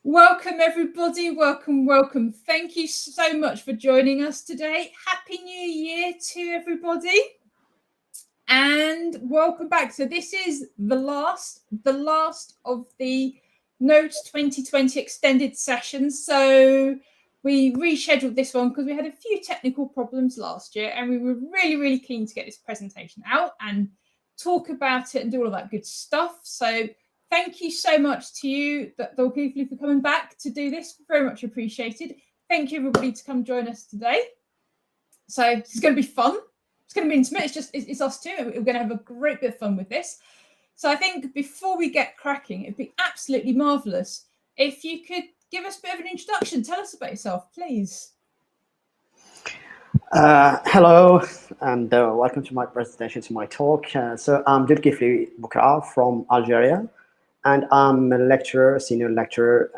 Welcome, everybody. Welcome. Thank you so much for joining us today. Happy New Year to everybody. And welcome back. So this is the last of the Node 2020 extended sessions. So we rescheduled this one because we had a few technical problems last year, and we were really keen to get this presentation out and talk about it and do all of that good stuff. So thank you so much to you, Doulkifli, for coming back to do this. Very much appreciated. Thank you, everybody, to come join us today. So this is going to be fun. It's going to be intimate. It's us two. We're going to have a great bit of fun with this. So I think before we get cracking, it'd be absolutely marvelous if you could give us a bit of an introduction. Tell us about yourself, please. Hello, and welcome to my presentation, to my talk. So I'm Doulkifli Boukraa from Algeria, and I'm a lecturer, senior lecturer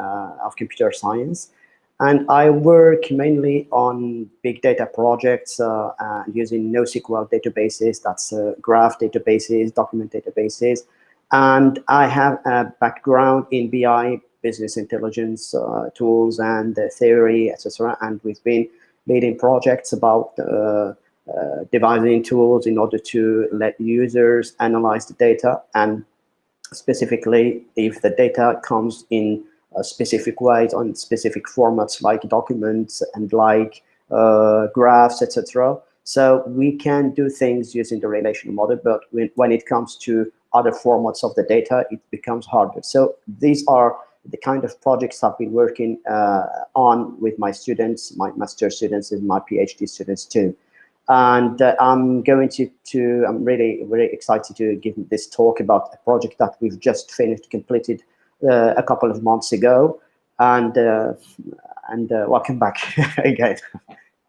of computer science. And I work mainly on big data projects using NoSQL databases, that's graph databases, document databases. And I have a background in BI, business intelligence tools and theory, etc. And we've been leading projects about devising tools in order to let users analyze the data, and specifically if the data comes in specific ways on specific formats like documents and like graphs, etc. So we can do things using the relational model, but when it comes to other formats of the data, it becomes harder. So these are the kind of projects I've been working on with my students, my master students and my PhD students too. And I'm really excited to give this talk about a project that we've just completed a couple of months ago. And welcome back again.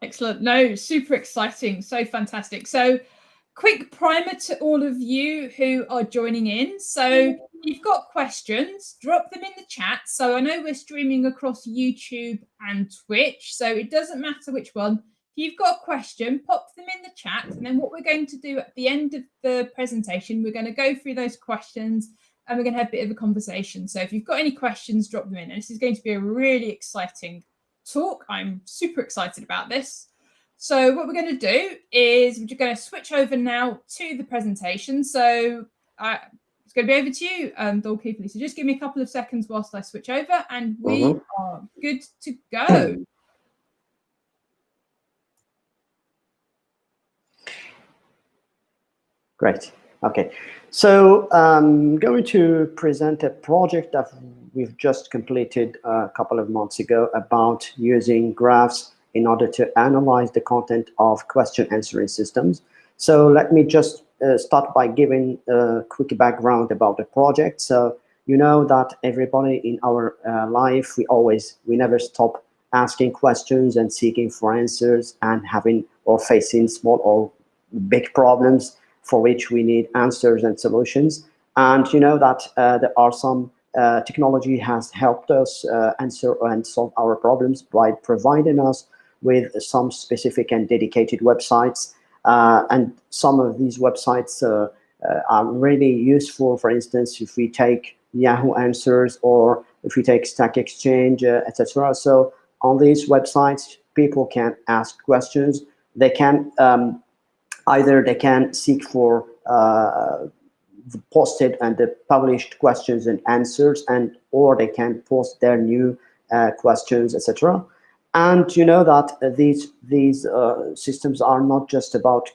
Excellent. No, super exciting. So fantastic. So quick primer to all of you who are joining in. So if you've got questions, drop them in the chat. So I know we're streaming across YouTube and Twitch, so it doesn't matter which one. If you've got a question, pop them in the chat. And then what we're going to do at the end of the presentation, we're going to go through those questions and we're going to have a bit of a conversation. So if you've got any questions, drop them in. And this is going to be a really exciting talk. I'm super excited about this. So what we're going to do is we're going to switch over now to the presentation. So it's going to be over to you, Doulkifli. So just give me a couple of seconds whilst I switch over, and we are good to go. Great. Okay. So I'm going to present a project that we've just completed a couple of months ago about using graphs in order to analyze the content of question answering systems. So let me just start by giving a quick background about the project. So you know that everybody in our life, we never stop asking questions and seeking for answers and having or facing small or big problems for which we need answers and solutions. And you know that there are some technology has helped us answer and solve our problems by providing us with some specific and dedicated websites. And some of these websites are really useful. For instance, if we take Yahoo Answers or if we take StackExchange, etc. So on these websites, people can ask questions. They can either they can seek for the posted and the published questions and answers, or they can post their new questions, etc. And you know that these systems are not just about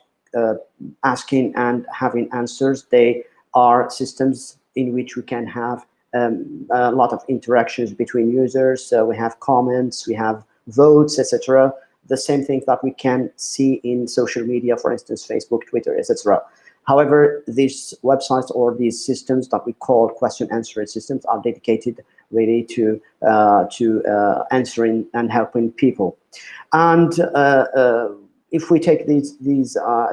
asking and having answers. They are systems in which we can have a lot of interactions between users. So we have comments, we have votes, etc. The same thing that we can see in social media, for instance, Facebook, Twitter, etc. However, these websites or these systems that we call question answering systems are dedicated really to answering and helping people. And if we take these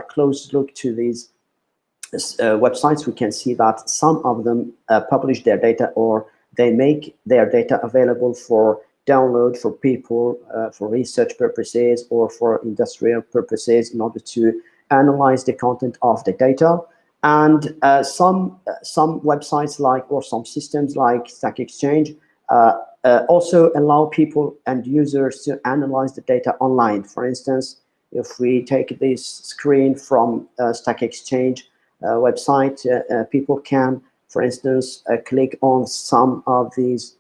close look to these websites, we can see that some of them publish their data, or they make their data available for download for people, for research purposes or for industrial purposes in order to analyze the content of the data. And some websites or some systems like StackExchange also allow people and users to analyze the data online. For instance, if we take this screen from StackExchange website, people can, for instance, click on some of these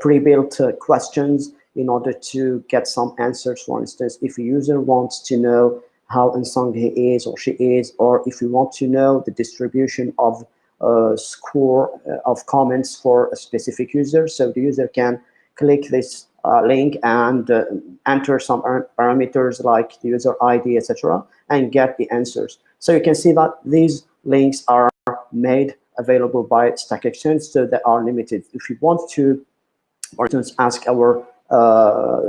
pre-built questions in order to get some answers. For instance, if a user wants to know how unsung he is or she is, or if you want to know the distribution of score of comments for a specific user, so the user can click this link and enter some parameters like the user ID, etc., and get the answers. So you can see that these links are made available by StackExchange, so they are limited. If you want to, for instance, ask our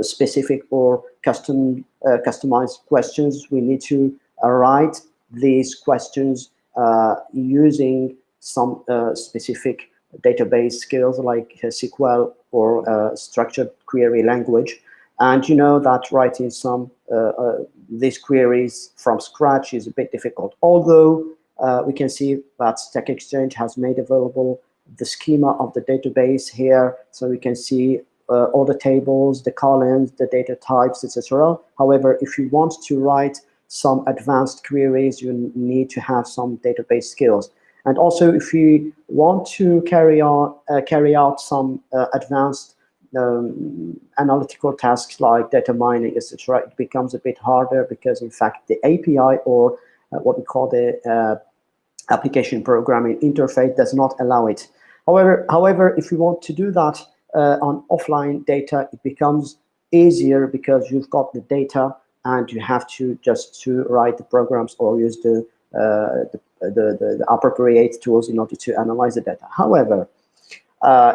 specific or customized questions, we need to write these questions using some specific database skills like SQL or structured query language. And you know that writing some these queries from scratch is a bit difficult. Although we can see that StackExchange has made available the schema of the database here, so we can see all the tables, the columns, the data types, etc. However, if you want to write some advanced queries, you need to have some database skills. And also, if you want to carry out some advanced analytical tasks like data mining, etc., it becomes a bit harder because, in fact, the API or what we call the application programming interface does not allow it. However, if you want to do that on offline data, it becomes easier because you've got the data and you have to just to write the programs or use the appropriate tools in order to analyze the data. However,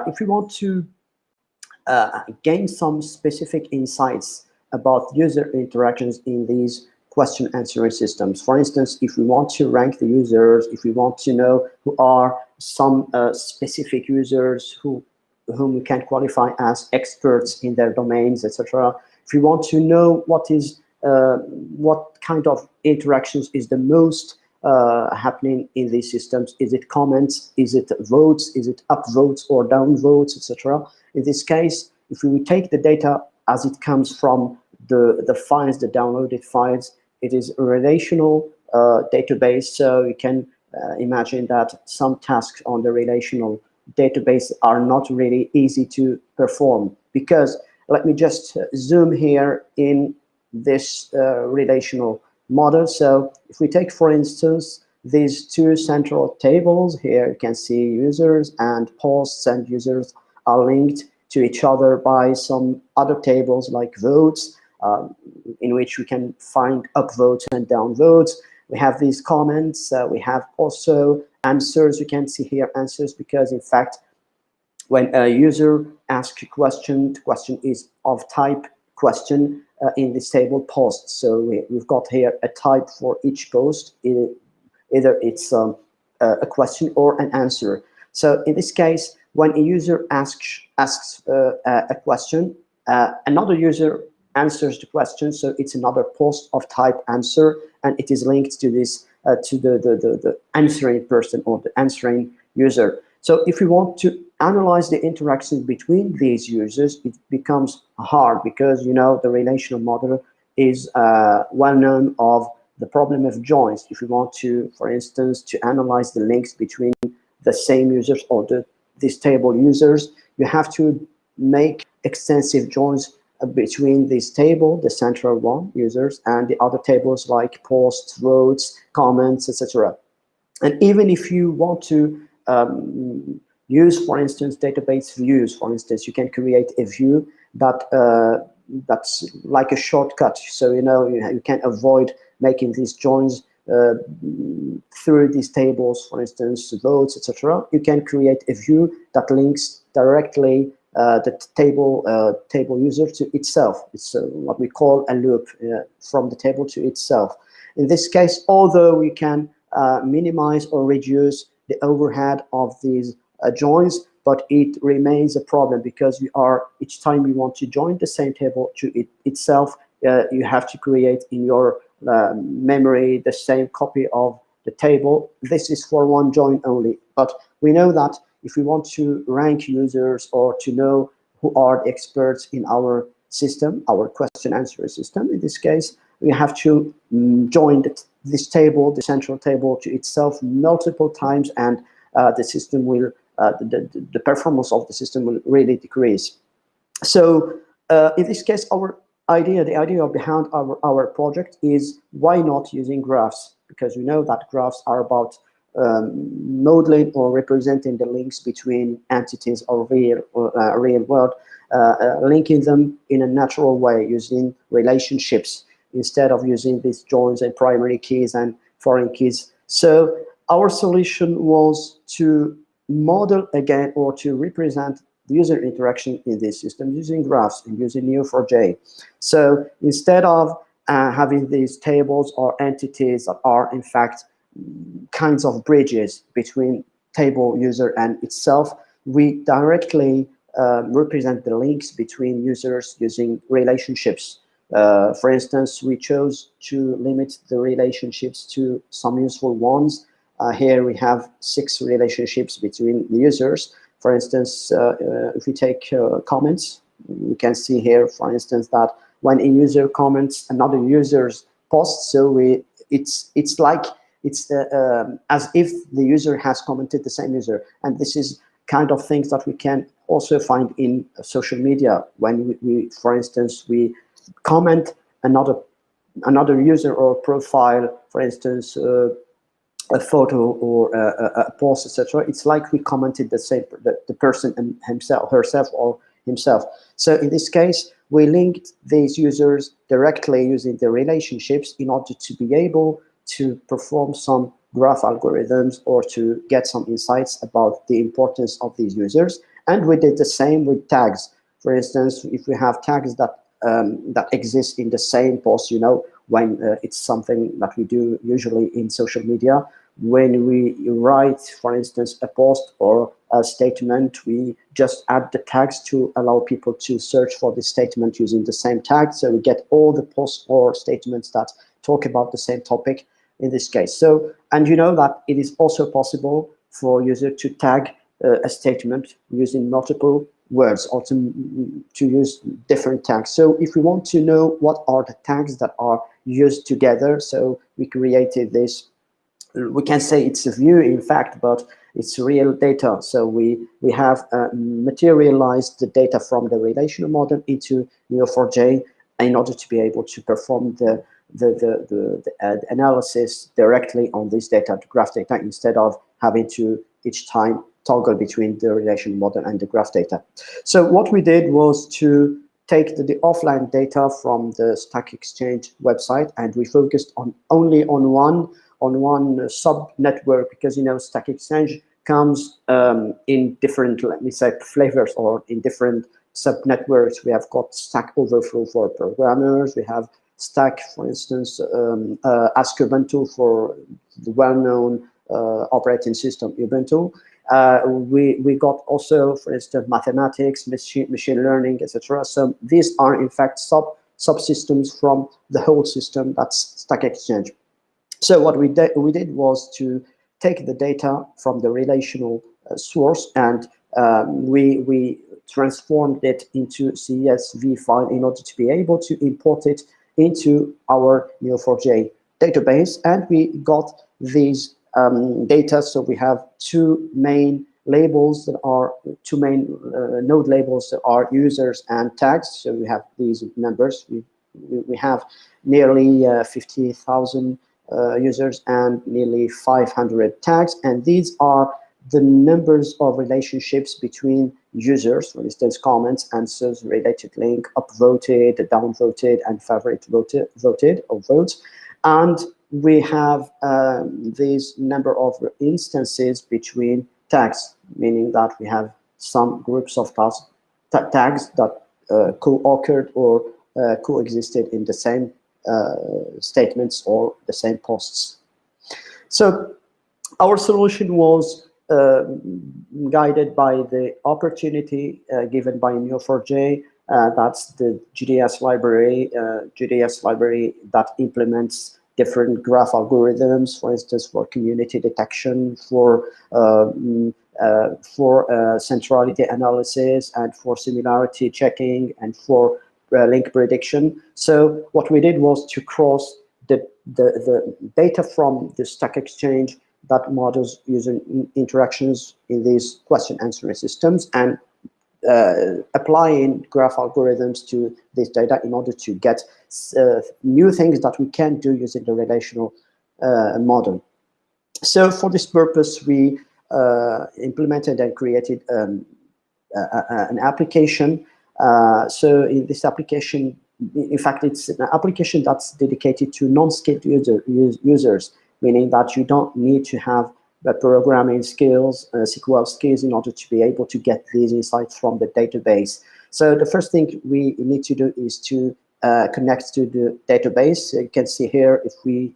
if you want to gain some specific insights about user interactions in these question answering systems, for instance, if we want to rank the users, if we want to know who are some specific users whom we can qualify as experts in their domains, etc. If we want to know what kind of interactions is the most happening in these systems, is it comments, is it votes, is it up votes or down votes, etc. In this case, if we take the data as it comes from the files, the downloaded files, it is a relational database, so you can imagine that some tasks on the relational database are not really easy to perform, because let me just zoom here in this relational model. So if we take, for instance, these two central tables here, you can see users and posts, and users are linked to each other by some other tables like votes, in which we can find up votes and down votes. We have these comments, we have also answers. You can see here answers because, in fact, when a user asks a question, the question is of type question in this table post. So we've got here a type for each post. Either it's a question or an answer. So in this case, when a user asks a question, another user answers the question. So it's another post of type answer, and it is linked to this to the answering person or the answering user. So if we want to analyze the interactions between these users, it becomes hard because, you know, the relational model is well known of the problem of joins. If we want to, for instance, to analyze the links between the same users or this table users, you have to make extensive joins between this table, the central one, users, and the other tables like posts, votes, comments, etc. And even if you want to use, for instance, database views, for instance, you can create a view that that's like a shortcut. So, you know, you can avoid making these joins through these tables, for instance, votes, etc. You can create a view that links directly the table user to itself. It's what we call a loop from the table to itself. In this case, although we can minimize or reduce the overhead of these joins, but it remains a problem because each time you want to join the same table to itself, you have to create in your memory the same copy of the table. This is for one join only, but we know that if we want to rank users or to know who are the experts in our system, our question answer system, in this case, we have to join this table, the central table, to itself multiple times, and the system will, the performance of the system will really decrease. So in this case, the idea behind our project is, why not using graphs? Because we know that graphs are about modeling or representing the links between entities or real world, linking them in a natural way using relationships instead of using these joins and primary keys and foreign keys. So our solution was to model again, or to represent the user interaction in this system using graphs and using Neo4j. So instead of having these tables or entities that are in fact kinds of bridges between table user and itself, we directly represent the links between users using relationships. For instance, we chose to limit the relationships to some useful ones. Here we have 6 relationships between the users. For instance, if we take comments, we can see here, for instance, that when a user comments another user's post, so it's as if the user has commented the same user. And this is kind of things that we can also find in social media when we for instance, we comment another user or profile, for instance, a photo or a post, etc. It's like we commented the person and herself or himself. So in this case, we linked these users directly using the relationships in order to be able to perform some graph algorithms or to get some insights about the importance of these users. And we did the same with tags. For instance, if we have tags that exist in the same post, you know, when it's something that we do usually in social media, when we write, for instance, a post or a statement, we just add the tags to allow people to search for the statement using the same tag. So we get all the posts or statements that talk about the same topic in this case. So, and you know that it is also possible for user to tag a statement using multiple words, or to use different tags. So if we want to know what are the tags that are used together, so we created this, we can say it's a view in fact, but it's real data. So we have materialized the data from the relational model into Neo4j in order to be able to perform the analysis directly on this data, the graph data, instead of having to each time toggle between the relational model and the graph data. So what we did was to take the offline data from the StackExchange website, and we focused only on one sub network, because you know StackExchange comes in different, let me say, flavors, or in different sub networks. We have got Stack Overflow for programmers. We have Stack, for instance, Ask Ubuntu for the well-known operating system Ubuntu. We got also, for instance, mathematics, machine learning, etc. So these are in fact subsystems from the whole system, that's StackExchange. So what we did was to take the data from the relational source, and we transformed it into CSV file in order to be able to import it into our Neo4j database. And we got these data. So we have two main labels that are node labels that are users and tags. So we have these numbers. We have nearly 50,000 users and nearly 500 tags, and these are the numbers of relationships between users, for instance, comments, answers, related link, upvoted, downvoted, and favorite voted or votes. And we have this number of instances between tags, meaning that we have some groups of tags that co-occurred or coexisted in the same statements or the same posts. So our solution was guided by the opportunity given by Neo4j. That's the GDS library that implements different graph algorithms, for instance, for community detection, for for centrality analysis and for similarity checking and for link prediction. So what we did was to cross the data from the StackExchange that models user interactions in these question answering systems and applying graph algorithms to this data in order to get new things that we can do using the relational model. So for this purpose, we implemented and created an application. So in this application, in fact, it's an application that's dedicated to non-skilled users, meaning that you don't need to have the programming skills, SQL skills in order to be able to get these insights from the database. So the first thing we need to do is to connect to the database. You can see here, if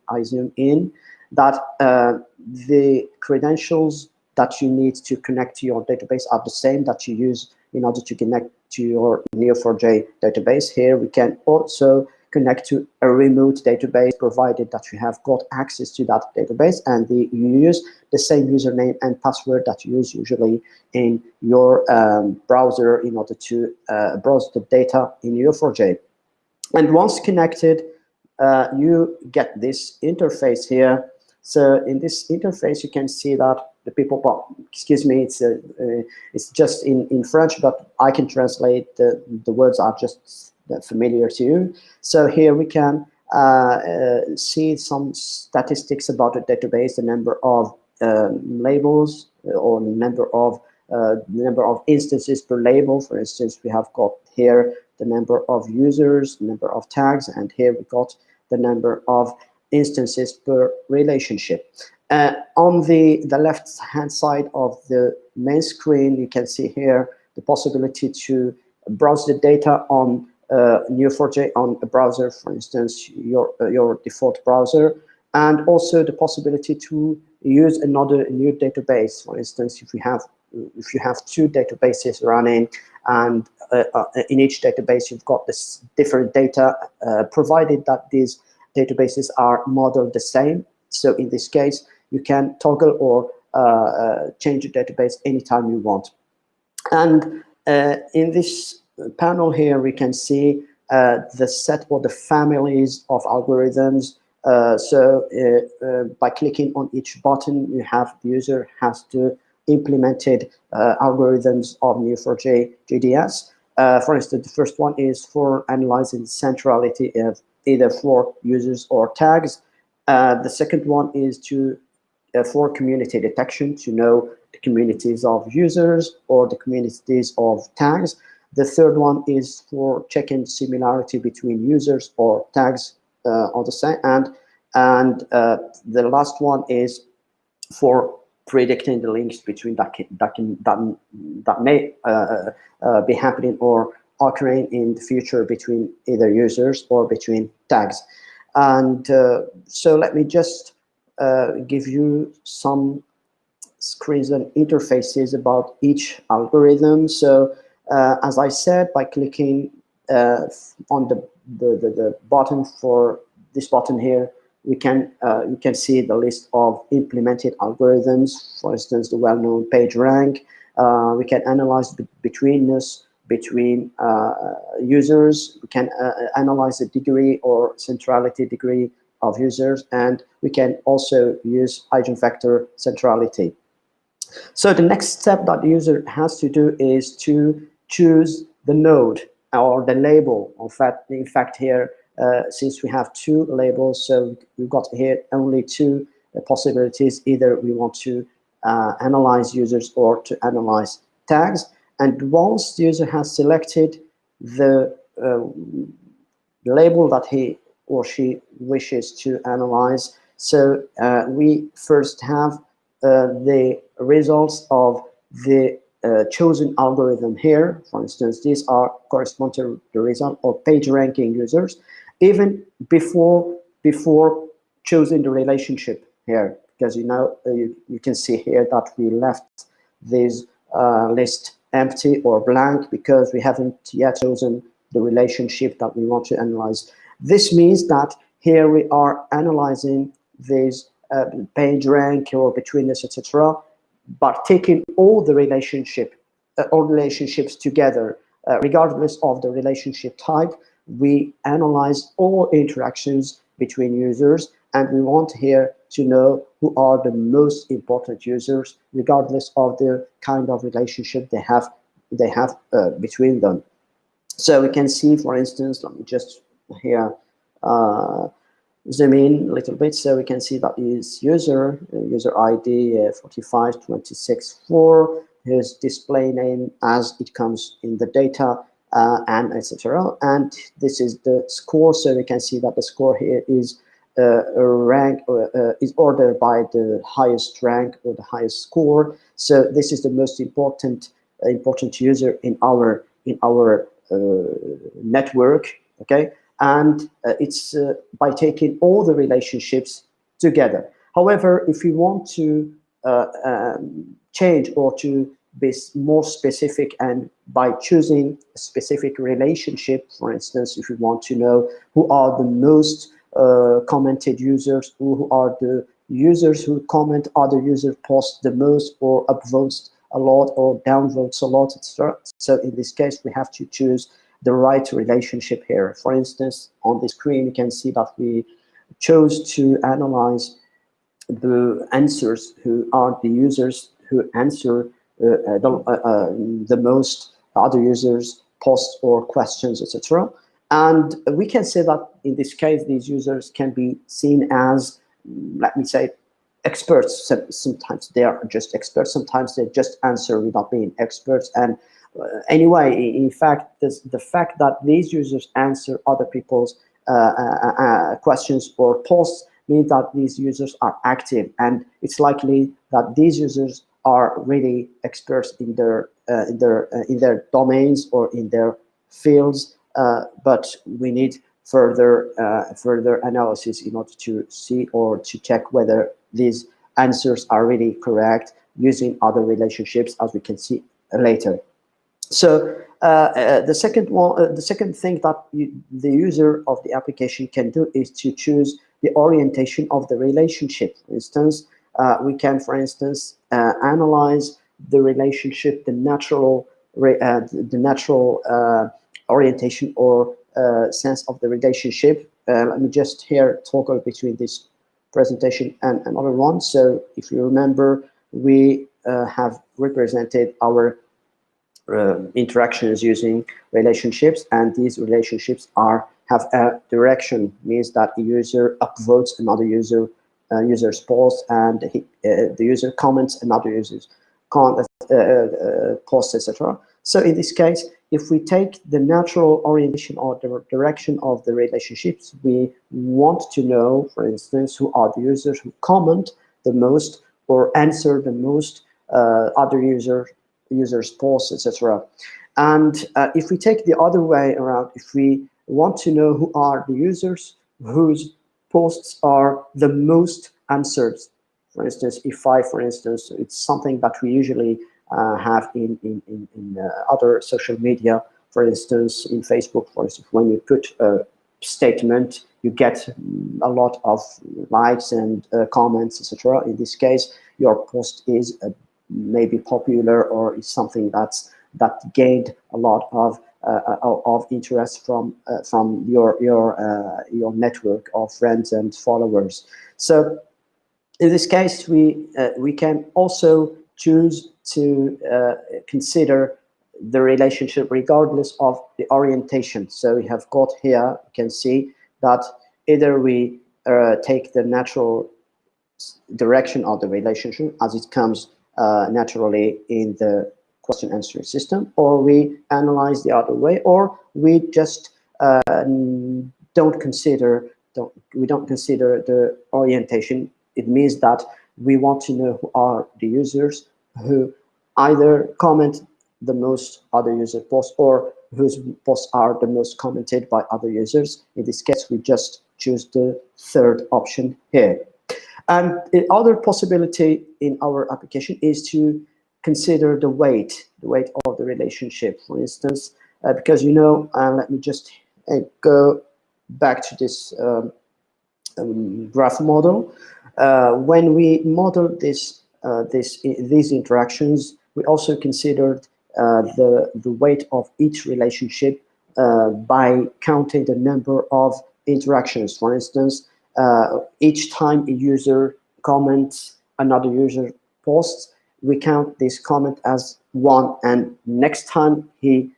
I zoom in, that the credentials that you need to connect to your database are the same that you use in order to connect to your Neo4j database. Here we can also connect to a remote database, provided that you have got access to that database and you use the same username and password that you use usually in your browser in order to browse the data in Neo4j. And once connected, you get this interface here. So in this interface, you can see that the people, excuse me, it's just in French, but I can translate. The words are just familiar to you. So here we can see some statistics about the database, the number of labels or number of instances per label. For instance, we have got here the number of users, the number of tags, and here we got the number of instances per relationship. On the left-hand side of the main screen, you can see here the possibility to browse the data on Neo4j on a browser, for instance, your default browser, and also the possibility to use another new database. For instance, if you have two databases running, and in each database you've got this different data, provided that these databases are modeled the same. So in this case, you can toggle or change the database anytime you want. And in this panel here, we can see the set or the families of algorithms. By clicking on each button, the user has to implemented algorithms of Neo4j GDS. For instance, the first one is for analyzing centrality of either for users or tags. The second one is for community detection, to know the communities of users or the communities of tags. The third one is for checking similarity between users or tags on the same, and the last one is for predicting the links between that may be happening or occurring in the future between either users or between tags. And so let me just give you some screens and interfaces about each algorithm. So as I said, by clicking on the button for this button here, we can see the list of implemented algorithms. For instance, the well-known PageRank. We can analyze betweenness between users. We can analyze the degree or centrality degree of users, and we can also use eigenvector centrality. So the next step that the user has to do is to choose the node or the label. In fact, here, since we have two labels, so we've got here only two possibilities. Either we want to analyze users or to analyze tags. And once the user has selected the label that he or she wishes to analyze, so we first have the results of the chosen algorithm here. For instance, these correspond to the result of page ranking users, even before choosing the relationship here, because you can see here that we left this list empty or blank because we haven't yet chosen the relationship that we want to analyze. This means that here we are analyzing this page rank or betweenness, etc., but taking all the relationships together, regardless of the relationship type, we analyze all interactions between users, and we want here to know who are the most important users, regardless of the kind of relationship they have between them. So we can see, for instance, let me just here zoom in a little bit, so we can see that is user ID 45264, his display name as it comes in the data, and etc. And this is the score, so we can see that the score here is is ordered by the highest rank or the highest score. So this is the most important user in our network. Okay, and it's by taking all the relationships together. However, if we want to change or to be more specific, and by choosing a specific relationship, for instance, if we want to know who are the most commented users, who are the users who comment other user posts the most, or upvotes a lot or downvotes a lot, etc. So in this case, we have to choose the right relationship here. For instance, on the screen, you can see that we chose to analyze the answers, who are the users who answer the most other users' posts or questions, etc. And we can say that in this case, these users can be seen as, let me say, experts. Sometimes they are just experts, sometimes they just answer without being experts. And anyway, in fact, the fact that these users answer other people's questions or posts means that these users are active, and it's likely that these users are really experts in their domains or in their fields. But we need further analysis in order to see or to check whether these answers are really correct using other relationships, as we can see later. So the second thing that the user of the application can do is to choose the orientation of the relationship. For instance, we can, for instance, analyze the relationship, the natural orientation or sense of the relationship. Let me just here toggle between this presentation and another one. So if you remember, we have represented our interactions using relationships, and these relationships have a direction, means that the user upvotes another user's post, and the user comments another user's post, etc. So in this case, if we take the natural orientation or the direction of the relationships, we want to know, for instance, who are the users who comment the most or answer the most other users' posts, etc. And if we take the other way around, if we want to know who are the users whose posts are the most answered, for instance, for instance, it's something that we usually have in other social media. For instance, in Facebook, for instance, when you put a statement, you get a lot of likes and comments, etc. In this case, your post is maybe popular, or is something that gained a lot of interest from your network of friends and followers. So in this case, we can also choose to consider the relationship regardless of the orientation. So we have got here, you can see that either we take the natural direction of the relationship as it comes naturally in the question answering system, or we analyze the other way, or we just don't consider the orientation. It means that we want to know who are the users who either comment the most other user posts, or whose posts are the most commented by other users. In this case, we just choose the third option here. And the other possibility in our application is to consider the weight of the relationship. For instance, because let me just go back to this graph model. When we model this these interactions, we also considered the weight of each relationship by counting the number of interactions. For instance, each time a user comments, another user posts, we count this comment as one, and next time he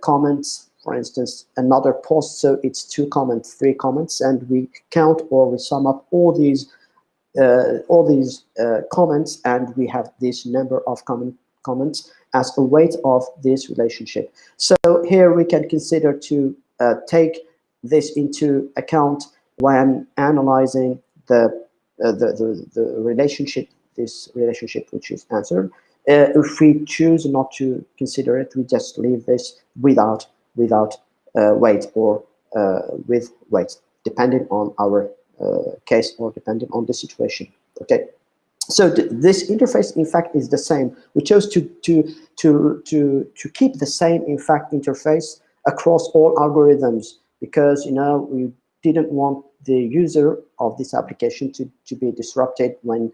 comments, for instance, another post, so it's 2 comments, 3 comments, and we count, or we sum up all these comments, and we have this number of comments as a weight of this relationship. So here we can consider to take this into account when analyzing the relationship, this relationship which is answered. If we choose not to consider it, we just leave this without weight, or with weight, depending on our case or depending on the situation. Okay, so this interface in fact is the same. We chose to keep the same in fact interface across all algorithms, because we didn't want the user of this application to be disrupted when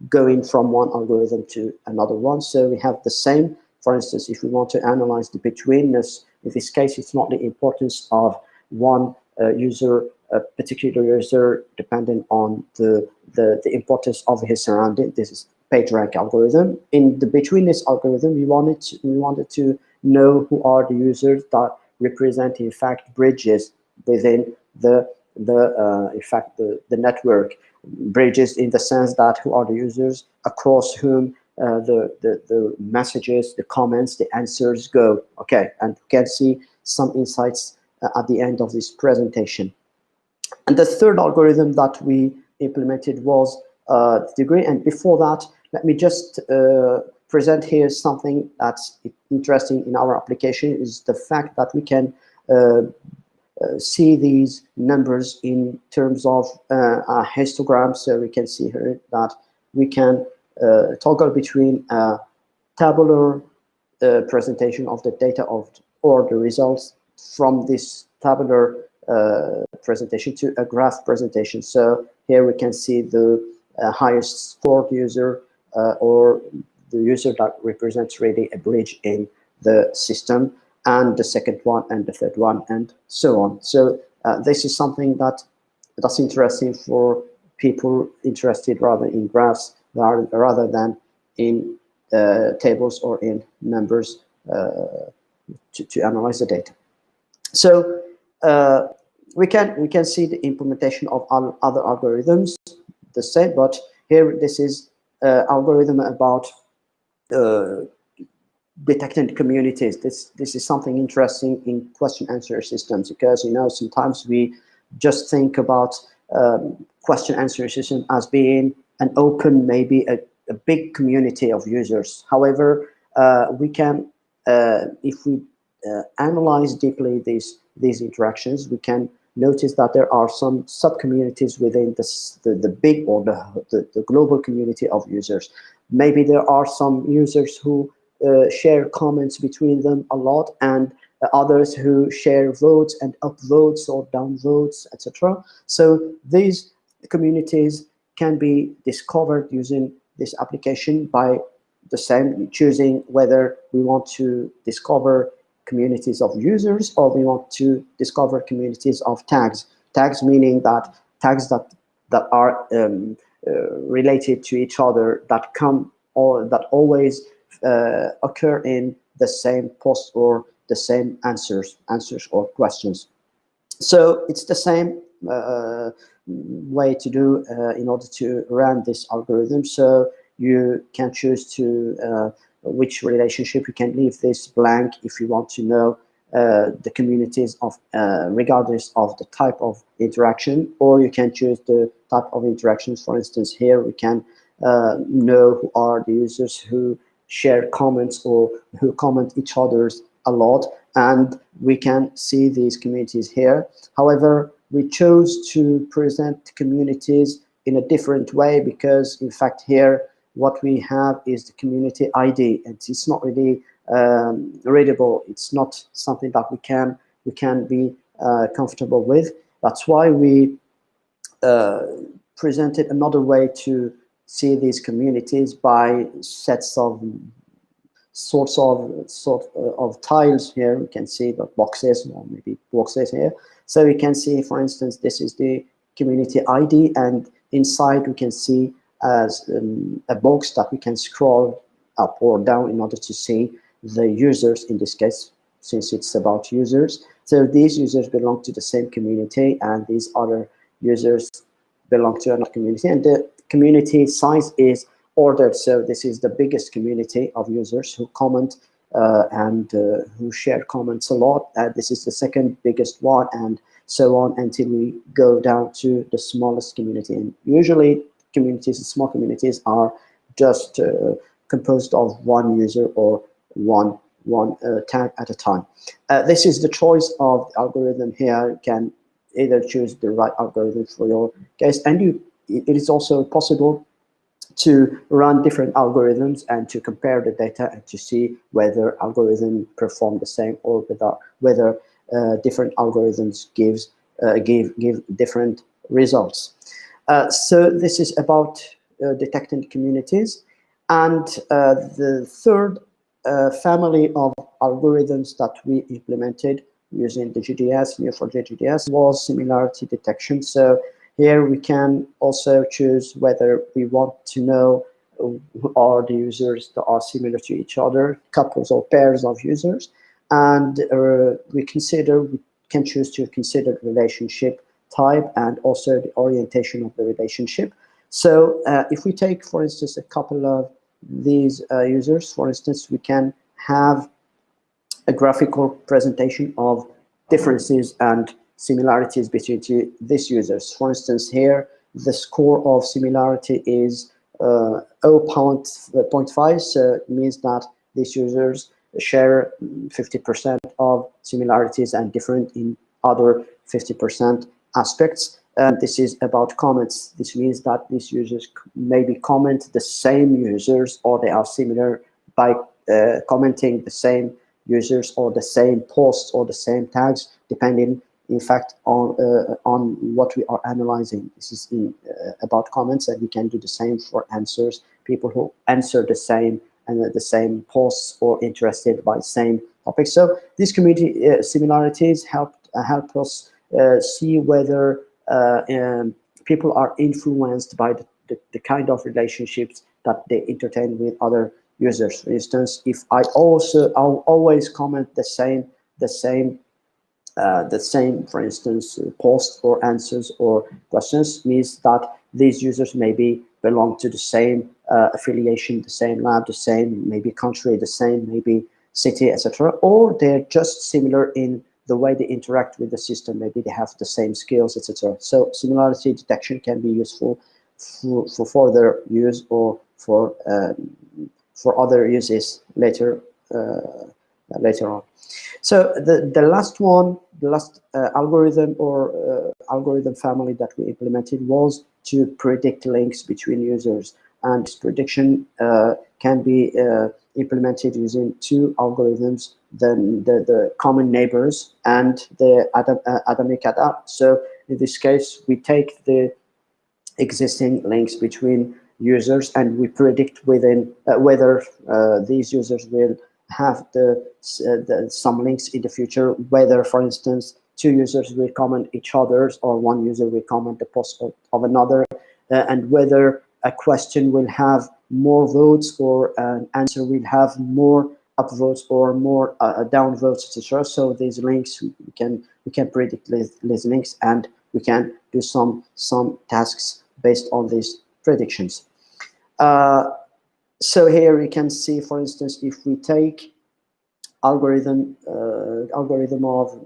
going from one algorithm to another one. So we have the same. For instance, if we want to analyze the betweenness, in this case, it's not the importance of one user, a particular user, depending on the importance of his surrounding. This is PageRank algorithm. In the betweenness algorithm, we wanted to know who are the users that represent in fact bridges within the network. Bridges in the sense that who are the users across whom the messages, the comments, the answers go. Okay, and you can see some insights at the end of this presentation. And the third algorithm that we implemented was degree. And before that, let me just present here something that's interesting in our application, is the fact that we can see these numbers in terms of a histogram. So we can see here that we can toggle between a tabular presentation of the data or the results from this tabular presentation to a graph presentation. So here we can see the highest scored user, or the user that represents really a bridge in the system, and the second one, and the third one, and so on. So this is something that's interesting for people interested rather in graphs rather than in tables or in numbers to analyze the data. So we can see the implementation of other algorithms the same, but here this is algorithm about detecting communities. This is something interesting in question answer systems, because sometimes we just think about question answer system as being an open, maybe a big community of users. However, we can, if we analyze deeply these interactions, we can notice that there are some sub-communities within the big or the global community of users. Maybe there are some users who share comments between them a lot, and others who share votes and upvotes or downvotes, etc. So these communities can be discovered using this application by the same, choosing whether we want to discover communities of users or we want to discover communities of tags. Tags meaning that tags that are related to each other, that come or that always occur in the same post or the same answers or questions. So it's the same way to do in order to run this algorithm. So you can choose to which relationship. You can leave this blank if you want to know the communities of regardless of the type of interaction, or you can choose the type of interactions. For instance, here we can know who are the users who share comments or who comment each other's a lot, and we can see these communities here. However, we chose to present communities in a different way, because in fact here what we have is the community ID, and it's not really readable. It's not something that we can be comfortable with. That's why we presented another way to see these communities by sets of sort of tiles. Here we can see the boxes, or maybe boxes here. So we can see, for instance, this is the community ID, and inside we can see as a box that we can scroll up or down in order to see the users, in this case, since it's about users. So these users belong to the same community, and these other users belong to another community, and the community size is ordered. So this is the biggest community of users who comment and who share comments a lot. This is the second biggest one, and so on until we go down to the smallest community. And usually communities, small communities, are just composed of one user or one tag at a time. This is the choice of the algorithm here. You can either choose the right algorithm for your case, and it is also possible to run different algorithms and to compare the data and to see whether algorithms perform the same, or whether different algorithms give different results. So this is about detecting communities. And the third family of algorithms that we implemented using the GDS, Neo4j GDS, was similarity detection. So here we can also choose whether we want to know who are the users that are similar to each other, couples or pairs of users, and we can choose to consider relationship type and also the orientation of the relationship. So if we take, for instance, a couple of these users, for instance, we can have a graphical presentation of differences and similarities between these users. For instance, here the score of similarity is 0.5, so it means that these users share 50% of similarities and different in other 50% aspects. And this is about comments. This means that these users maybe comment the same users, or they are similar by commenting the same users or the same posts or the same tags, depending, in fact, on what we are analyzing. This is about comments, and we can do the same for answers. People who answer the same and the same posts or interested by the same topics. So these community similarities help us see whether people are influenced by the kind of relationships that they entertain with other users. For instance, if I'll always comment the same, for instance, posts or answers or questions, means that these users maybe belong to the same affiliation, the same lab, the same maybe country, the same maybe city, etc. Or they're just similar in the way they interact with the system. Maybe they have the same skills, etc. So similarity detection can be useful for further use or for other uses later on. So the last algorithm or algorithm family that we implemented was to predict links between users, and this prediction can be implemented using two algorithms: the common neighbors and the atomic adapt. So in this case, we take the existing links between users and we predict within whether these users will have some links in the future, whether, for instance, two users will comment each other's or one user will comment the post of another, and whether a question will have more votes or an answer will have more upvotes or more downvotes, etc. So these links, we can predict these links, and we can do some tasks based on these predictions. So here we can see, for instance, if we take algorithm of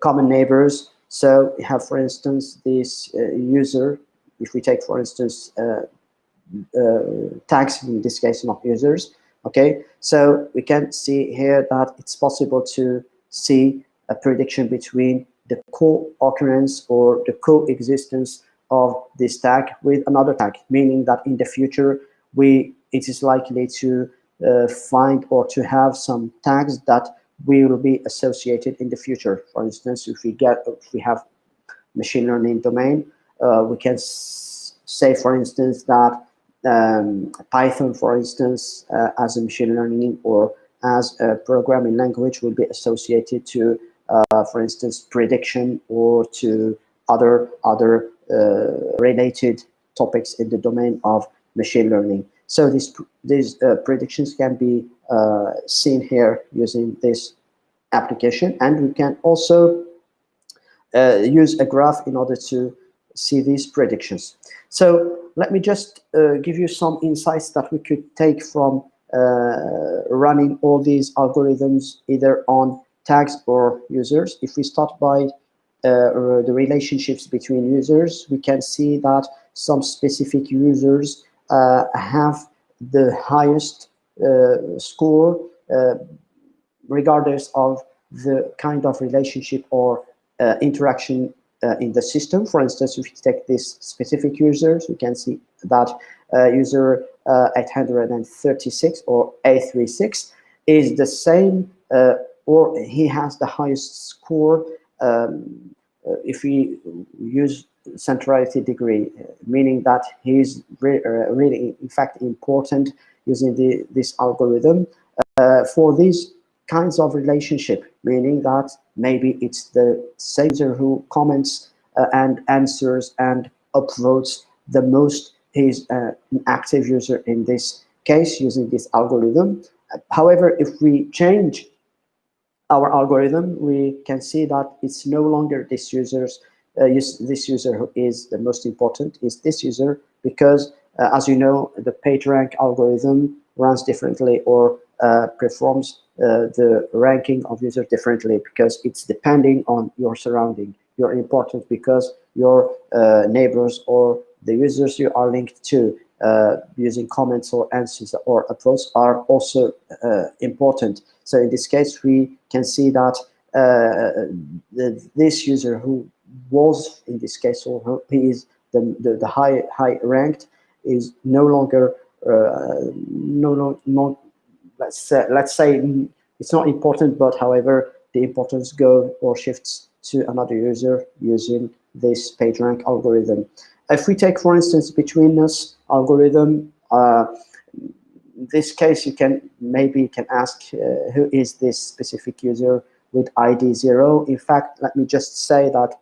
common neighbors. So we have, for instance, this user. If we take, for instance, tags, in this case, not users. Okay, so we can see here that it's possible to see a prediction between the co-occurrence or the coexistence of this tag with another tag, meaning that in the future it is likely to find or to have some tags that will be associated in the future. For instance, if we have machine learning domain, we can say, for instance, that Python, for instance, as a machine learning or as a programming language will be associated to, for instance, prediction or to other related topics in the domain of machine learning. So these predictions can be seen here using this application, and we can also use a graph in order to see these predictions. So let me just give you some insights that we could take from running all these algorithms either on tags or users. If we start by the relationships between users, we can see that some specific users have the highest score regardless of the kind of relationship or interaction in the system. For instance, if we take this specific users, we can see that user 836 or 836 is the same, or he has the highest score if we use centrality degree, meaning that he is really, in fact, important using this algorithm for these kinds of relationship, meaning that maybe it's the same user who comments and answers and upvotes the most. He's an active user in this case using this algorithm. However, if we change our algorithm, we can see that it's no longer this user who is the most important, is this user, because as you know, the PageRank algorithm runs differently or performs the ranking of users differently, because it's depending on your surrounding. You're important because your neighbors or the users you are linked to using comments or answers or upvotes are also important. So in this case, we can see that this user who was in this case, or who is the high ranked, is no longer let's say it's not important, but however the importance goes or shifts to another user using this PageRank algorithm. If we take, for instance, between us algorithm, in this case you can ask who is this specific user with ID 0. In fact, let me just say that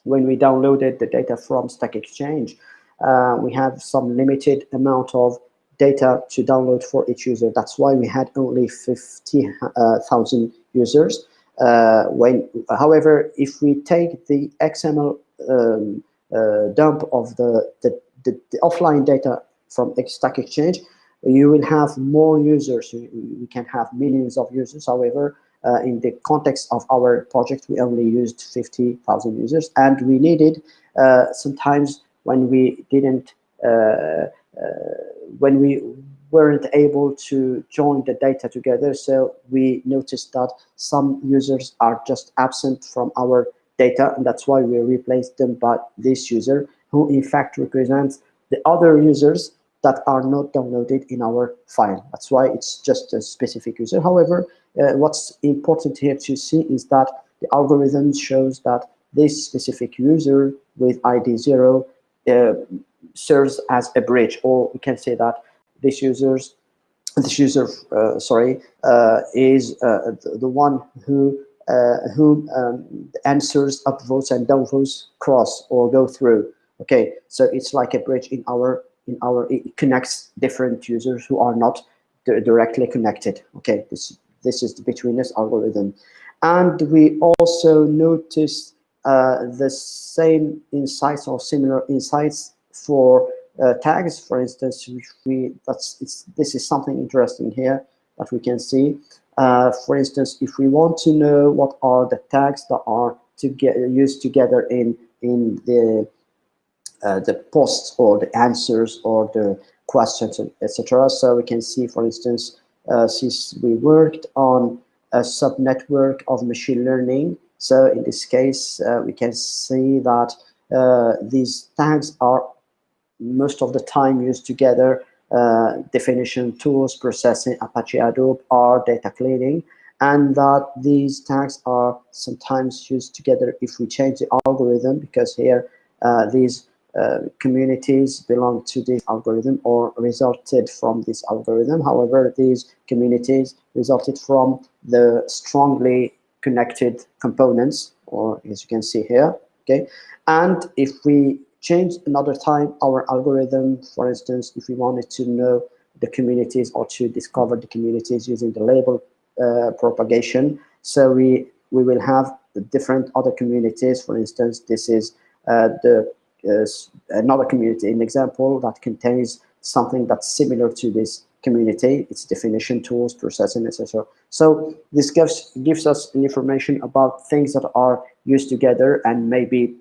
when we downloaded the data from StackExchange, we have some limited amount of data to download for each user. That's why we had only 50,000 users. However, if we take the XML dump of the offline data from StackExchange, you will have more users. You can have millions of users. However, in the context of our project, we only used 50,000 users, and we needed sometimes when we didn't, when we weren't able to join the data together. So we noticed that some users are just absent from our data, and that's why we replaced them by this user, who in fact represents the other users that are not downloaded in our file. That's why it's just a specific user. However, what's important here to see is that the algorithm shows that this specific user with ID 0 serves as a bridge, or we can say that this user is the one who answers, upvotes, and downvotes cross or go through. Okay, so it's like a bridge in our it connects different users who are not directly connected. Okay, this is the between us algorithm, and we also noticed the same insights or similar insights for tags. For instance, this is something interesting here that we can see. For instance, if we want to know what are the tags that are used together in the posts or the answers or the questions, etc. So we can see, for instance, since we worked on a subnetwork of machine learning, so in this case, we can see that these tags are most of the time used together. Definition, tools, processing, Apache Hadoop, R, data cleaning, and that these tags are sometimes used together if we change the algorithm, because here these communities belong to this algorithm or resulted from this algorithm. However, these communities resulted from the strongly connected components, or as you can see here, okay? And if we change another time our algorithm, for instance, if we wanted to know the communities or to discover the communities using the label propagation, so we will have the different other communities. For instance, this is another community, an example that contains something that's similar to this community, its definition, tools, processing, etc. So this gives us information about things that are used together, and maybe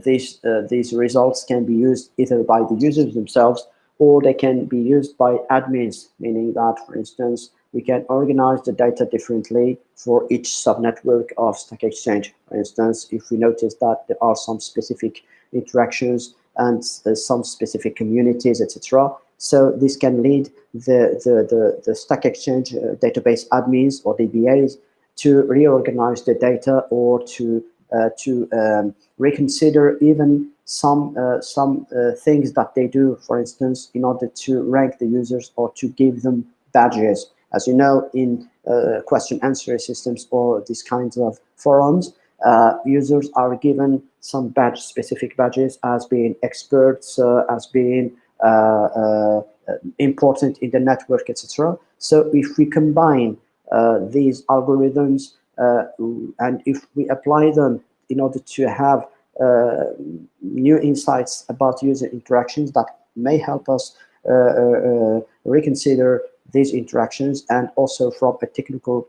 these results can be used either by the users themselves, or they can be used by admins, meaning that, for instance, we can organize the data differently for each subnetwork of StackExchange. For instance, if we notice that there are some specific interactions and some specific communities, etc. So this can lead the StackExchange database admins or DBAs to reorganize the data, or to reconsider even some things that they do, for instance, in order to rank the users or to give them badges. As you know, in question answer systems or these kinds of forums, users are given some specific badges as being experts, as being important in the network, etc. So if we combine these algorithms and if we apply them in order to have new insights about user interactions, that may help us reconsider these interactions. And also from a technical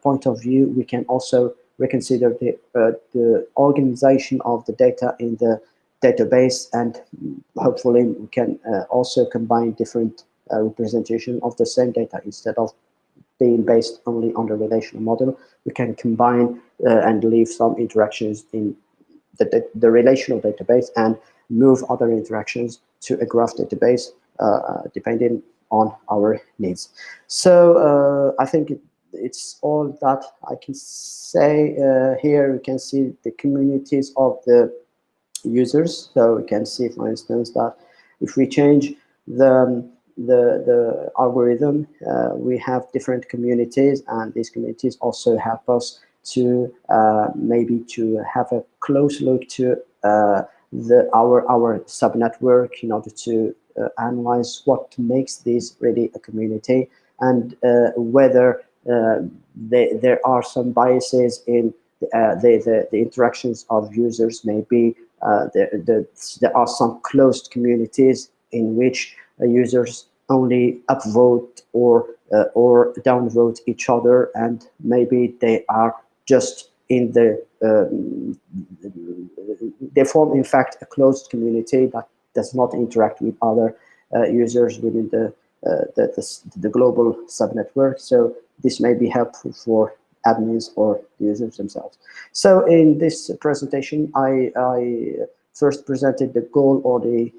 point of view, we can also reconsider the organization of the data in the database, and hopefully we can also combine different representation of the same data. Instead of being based only on the relational model, we can combine and leave some interactions in the relational database and move other interactions to a graph database, depending on our needs. So I think it's all that I can say. Here we can see the communities of the users. So we can see, for instance, that if we change the algorithm, we have different communities, and these communities also help us to maybe to have a close look to our subnetwork in order to analyze what makes this really a community, and whether there are some biases in the interactions of users. Maybe there are some closed communities in which users only upvote or downvote each other, and maybe they are just in the they form in fact a closed community that does not interact with other users within the global subnetwork. So this may be helpful for admins or users themselves. So in this presentation, I first presented the goal, or the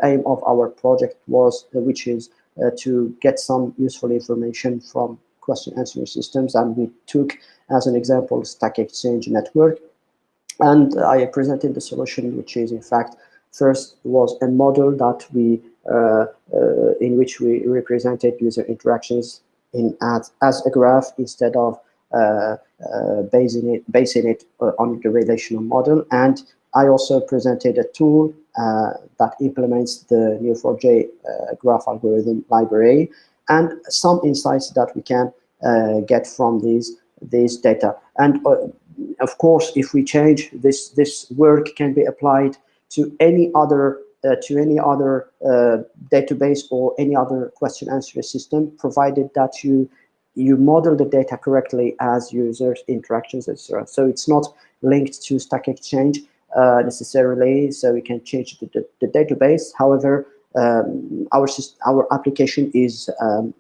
aim of our project was, which is to get some useful information from question answering systems, and we took as an example StackExchange network. And I presented the solution, which is in fact first was a model that we in which we represented user interactions as a graph, instead of basing it on the relational model. And I also presented a tool that implements the Neo4j graph algorithm library, and some insights that we can get from these data. And of course, if we change this work can be applied to any other database or any other question answer system, provided that you model the data correctly as users interactions, etc. So it's not linked to StackExchange necessarily, so we can change the database. However, our application is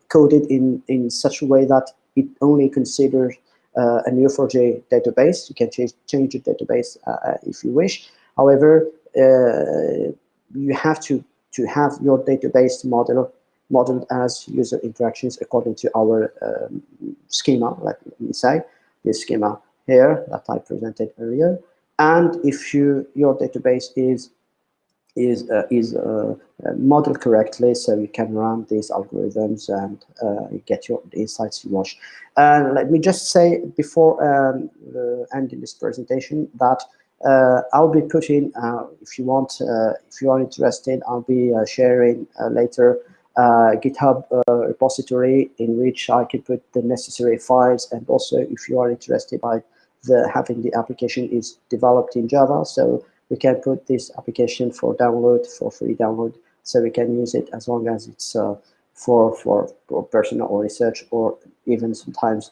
coded in such a way that it only considers a Neo4j database. You can change the database if you wish. However, you have to have your database modeled as user interactions according to our schema. Let me say this schema here that I presented earlier. and if your database is modeled correctly, so you can run these algorithms and get the insights you want. Let me just say before ending this presentation that I'll be putting, if you want, if you are interested, I'll be sharing later GitHub repository in which I can put the necessary files, and also if you are interested by having the application is developed in Java, so we can put this application for download, for free download, so we can use it as long as it's for personal or research, or even sometimes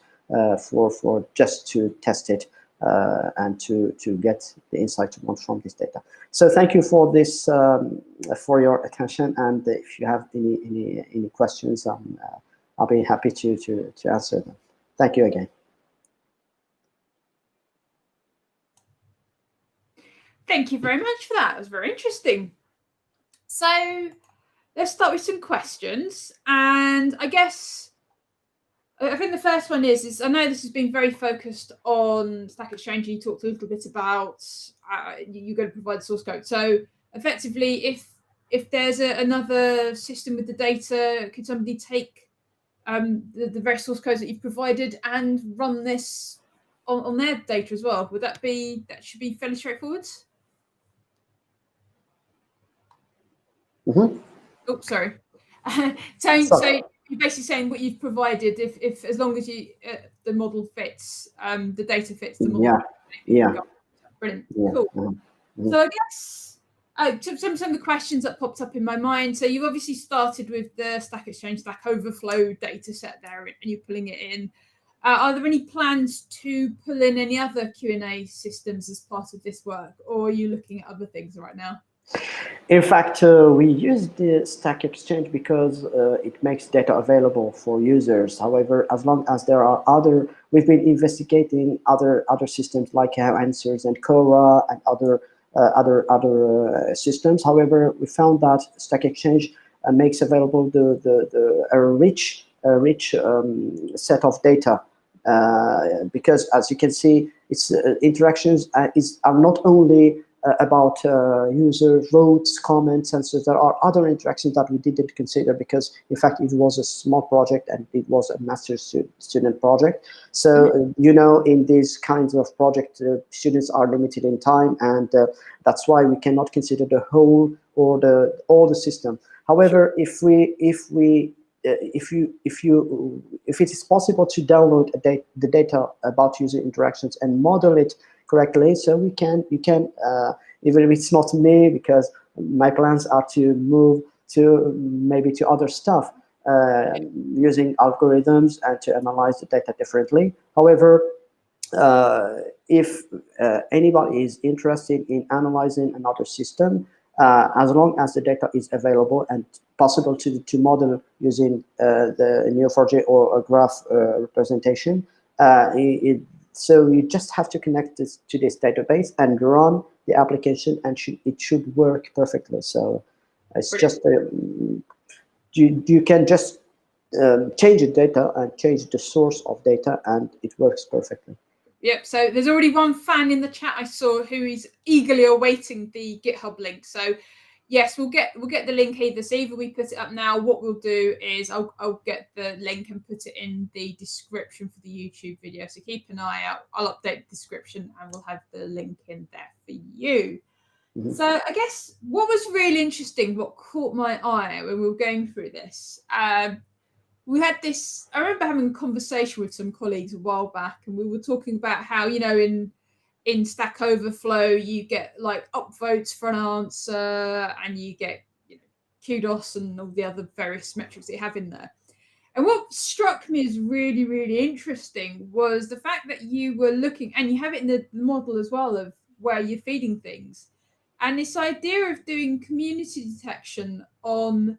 for just to test it and to get the insight you want from this data. So thank you for this, for your attention, and if you have any questions, I'll be happy to answer them. Thank you again. Thank you very much for that. It was very interesting. So let's start with some questions. And I think the first one is I know this has been very focused on StackExchange. You talked a little bit about you're going to provide the source code. So effectively, if there's another system with the data, could somebody take the various source codes that you've provided and run this on their that as well? That should be fairly straightforward? Mm-hmm. Oh, sorry. So you're basically saying what you've provided, if as long as you the model fits, the data fits the model. Yeah. Brilliant. Yeah. Cool. Mm-hmm. So I guess some of the questions that popped up in my mind. So you obviously started with the StackExchange Stack Overflow data set there, and you're pulling it in. Are there any plans to pull in any other Q&A systems as part of this work, or are you looking at other things right now? In fact, we use the StackExchange because it makes data available for users. However, as long as there are we've been investigating other systems like Answers and Cora and other systems. However, we found that StackExchange makes available a rich set of data. Because as you can see, its interactions are not only about user votes, comments, and so there are other interactions that we didn't consider because, in fact, it was a small project and it was a master's student project. So, in these kinds of projects, students are limited in time, and that's why we cannot consider the whole or all the system. However, if it is possible to download the data about user interactions and model it correctly, so you can even if it's not me, because my plans are to move to maybe to other stuff using algorithms and to analyze the data differently. However, if anybody is interested in analyzing another system, as long as the data is available and possible to model using the Neo4j or a graph representation, so you just have to connect this to this database and run the application, and it should work perfectly. So it's just you can just change the data and change the source of data, and it works perfectly. Yep. So there's already one fan in the chat I saw who is eagerly awaiting the GitHub link. So yes, we'll get the link either we put it up now. What we'll do is I'll get the link and put it in the description for the YouTube video. So keep an eye out. I'll update the description and we'll have the link in there for you. Mm-hmm. So I guess what was really interesting, what caught my eye when we were going through this, we had this, I remember having a conversation with some colleagues a while back, and we were talking about how, in Stack Overflow, you get like upvotes for an answer, and you get kudos and all the other various metrics that you have in there. And what struck me as really, really interesting was the fact that you were looking, and you have it in the model as well, of where you're feeding things. And this idea of doing community detection on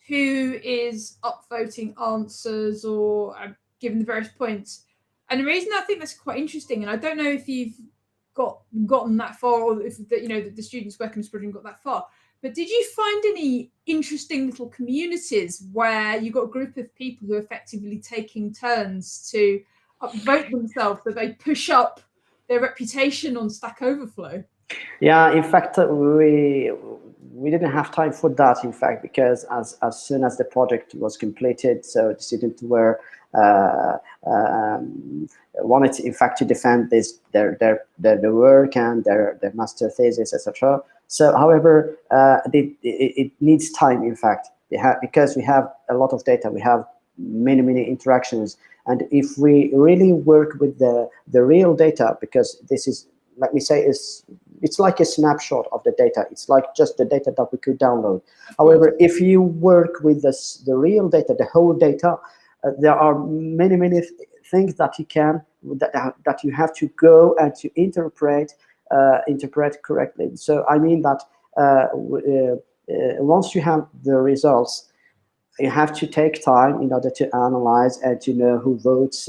who is upvoting answers or given the various points. And the reason I think that's quite interesting, and I don't know if you've gotten that far, or if the students working on this project got that far, but did you find any interesting little communities where you got a group of people who are effectively taking turns to upvote themselves, so they push up their reputation on Stack Overflow. Yeah, in fact, we didn't have time for that, in fact, because as soon as the project was completed, so the students were wanted, in fact, to defend their work and their master thesis, etc. So, however, it needs time, in fact, because we have a lot of data, we have many interactions, and if we really work with the real data, because this is, let me say, it's like a snapshot of the data. It's like just the data that we could download. However, if you work with the real data, the whole data, there are many things that you can that you have to go and to interpret correctly. So I mean that once you have the results, you have to take time in order to analyze and to know who votes,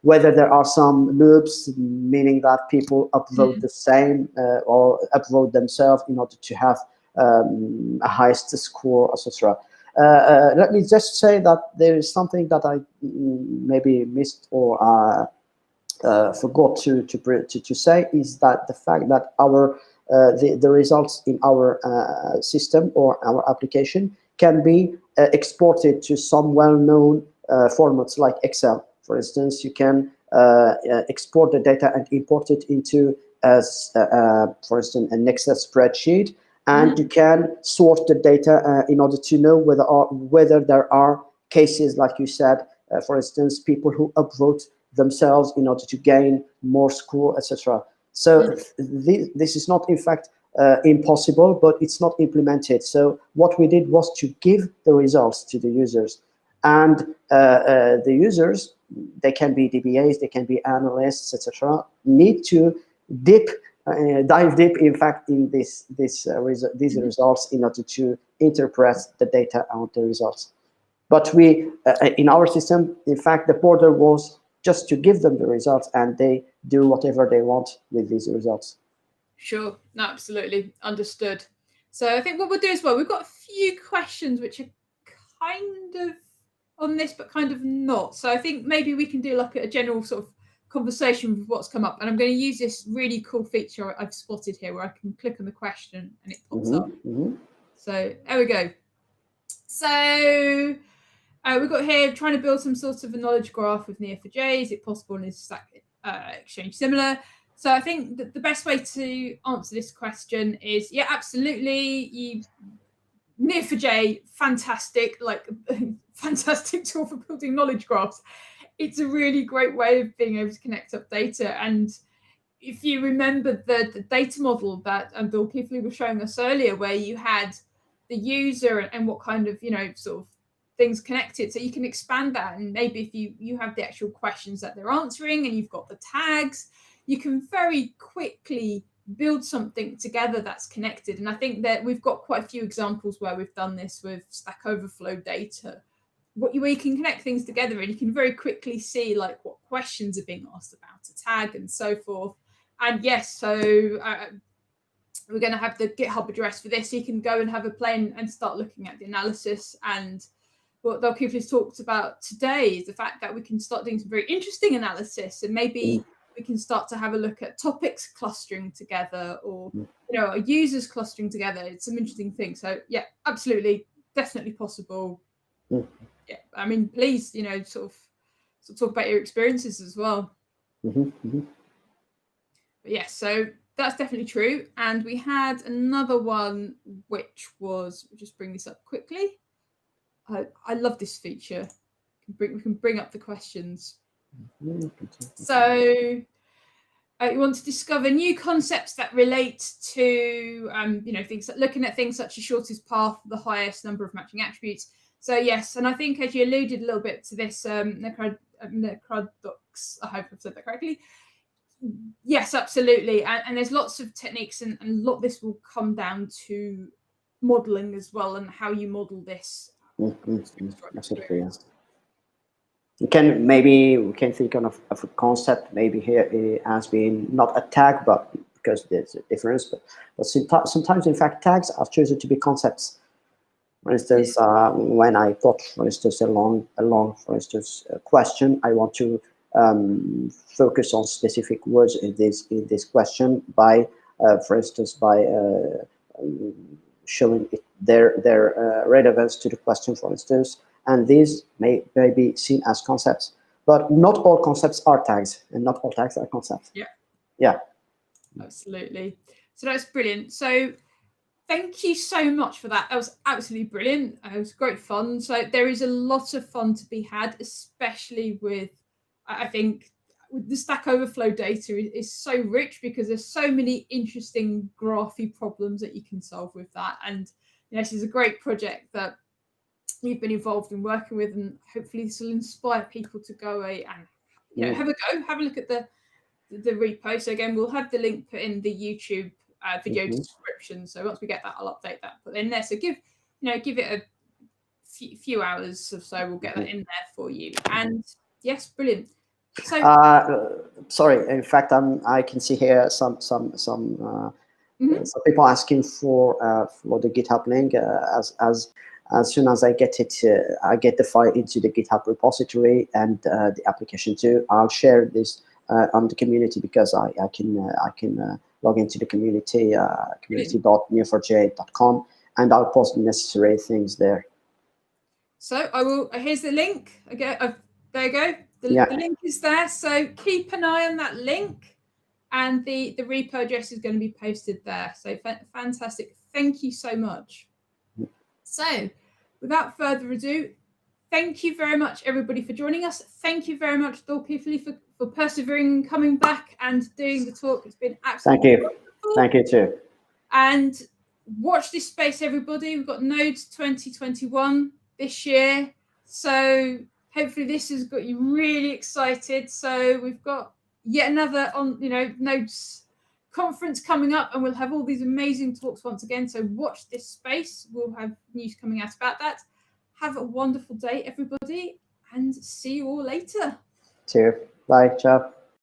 whether there are some loops, meaning that people upvote the same or upvote themselves in order to have a highest score, etc. Let me just say that there is something that I maybe missed or forgot to say, is that the fact that our the results in our system or our application can be exported to some well-known formats like Excel. For instance, you can export the data and import it into, for instance, an Excel spreadsheet, and you can sort the data in order to know whether there are cases, like you said, for instance, people who upvote themselves in order to gain more score, etc. So this is not, in fact, impossible, but it's not implemented. So what we did was to give the results to the users, and the users, they can be DBAs, they can be analysts, etc., need to dive deep, in fact, in these results in order to interpret the data and the results. But we, in our system, in fact, the border was just to give them the results, and they do whatever they want with these results. Sure, no, absolutely understood. So I think what we'll do as well, we've got a few questions which are kind of on this, but kind of not. So I think maybe we can do like a general sort of conversation with what's come up. And I'm going to use this really cool feature I've spotted here where I can click on the question and it pops up. So there we go. So we've got here trying to build some sort of a knowledge graph with Neo4j. Is it possible, and is StackExchange similar? So I think that the best way to answer this question is, yeah, absolutely. Neo4j, fantastic, like fantastic tool for building knowledge graphs. It's a really great way of being able to connect up data. And if you remember the data model that Doulkifli was showing us earlier, where you had the user and what kind of, sort of things connected. So you can expand that, and maybe if you have the actual questions that they're answering and you've got the tags, you can very quickly build something together that's connected. And I think that we've got quite a few examples where we've done this with Stack Overflow data, where you can connect things together, and you can very quickly see like what questions are being asked about a tag and so forth. And yes, so we're going to have the GitHub address for this. So you can go and have a play and start looking at the analysis. And what Doulkifli's talked about today is the fact that we can start doing some very interesting analysis, and maybe we can start to have a look at topics clustering together, or users clustering together. It's some interesting things. So yeah, absolutely, definitely possible. Yeah, I mean, please, sort of talk about your experiences as well. But yeah, so that's definitely true. And we had another one, which was, we'll just bring this up quickly. I love this feature. We can bring up the questions. So you want to discover new concepts that relate to, things like looking at things such as shortest path, the highest number of matching attributes. So yes, and I think as you alluded a little bit to this, Necrodox, I hope I've said that correctly. Yes, absolutely. And there's lots of techniques, and a lot of this will come down to modeling as well, and how you model this. Absolutely, yes. We can think of a concept maybe here as being not a tag, but because there's a difference. But sometimes, in fact, tags are chosen to be concepts. For instance, when I got, for instance, a long, for instance, question, I want to focus on specific words in this question by, for instance, by showing their relevance to the question, for instance, and these may be seen as concepts, but not all concepts are tags, and not all tags are concepts. Yeah, absolutely. So that's brilliant. So thank you so much for that. That was absolutely brilliant. It was great fun. So there is a lot of fun to be had, especially with, I think, with the Stack Overflow data is so rich because there's so many interesting graphy problems that you can solve with that. And this is a great project that you've been involved in working with, and hopefully this will inspire people to go away and have a look at the repo. So again, we'll have the link put in the YouTube video description. So once we get that, I'll update that, put in there. So give it a few hours or so. We'll get that in there for you. And yes, brilliant. So sorry. In fact, I can see here some people asking for the GitHub link. As soon as I get it, I get the file into the GitHub repository and the application too. I'll share this on the community because I can log into the community, community.neo4j.com, and I'll post the necessary things there. So I will. Here's the link. Okay, there you go. The link is there. So keep an eye on that link, and the repo address is going to be posted there. So fantastic. Thank you so much. So without further ado, thank you very much, everybody, for joining us. Thank you very much, Doulkifli, for persevering, coming back and doing the talk. It's been absolutely wonderful. Thank you too. And watch this space, everybody. We've got Nodes 2021 this year. So hopefully this has got you really excited. So we've got yet another Nodes conference coming up, and we'll have all these amazing talks once again. So watch this space. We'll have news coming out about that. Have a wonderful day, everybody, and see you all later. See you. Bye. Ciao.